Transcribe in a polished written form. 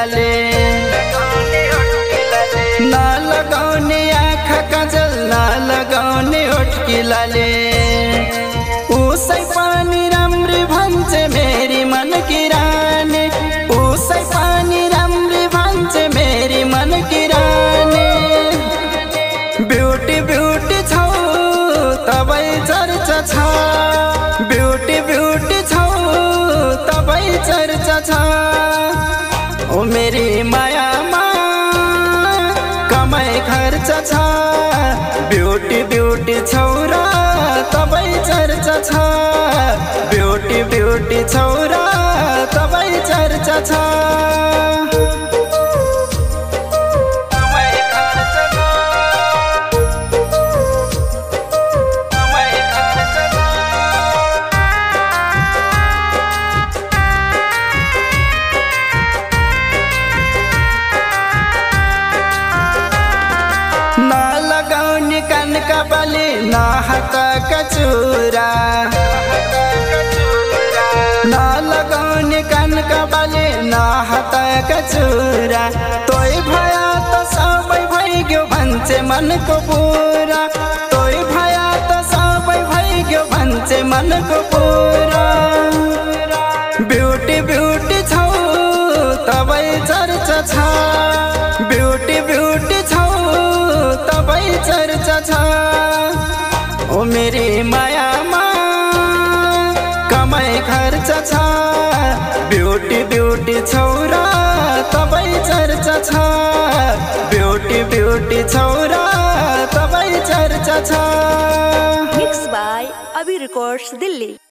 लाले ना लगाउने आँखा काजल ना लगाउने होठ की लाले उसै पानी राम्री भन्छ मेरी मन की रानी उसै पानी राम्री भन्छ मेरी मन की रानी ब्यूटी ब्यूटी छौ तबै चर्चा छ ब्यूटी ब्यूटी छौ तबै चर्चा छ ओ मेरी मायामा कमाई खर्च छ ब्यूटी ब्यूटी छौरा तबै चर्चा छ ब्यूटी ब्यूटी छौरा तबै चर्चा छ ना लगाउने कानका बाली ना हातका चुरा ना लगाउने कानका बाली ना हातका चुरा तोय भया त सबै भइग्यो भन्छे मनको पुरा तोय भया त सबै भइग्यो भन्छे मनको पुरा ब्यूटी ब्यूटी छौ तबै चर्चा छ ब्यूटी ब्यूटी छौ तबै चर्चा छ ओ मेरी मायामा कमाई खर्च छ ब्यूटी ब्यूटी छौरा तबै चर्चा छ ब्यूटी ब्यूटी छौरा तबै चर्चा छ Mixed by Abhi Records, Delhi।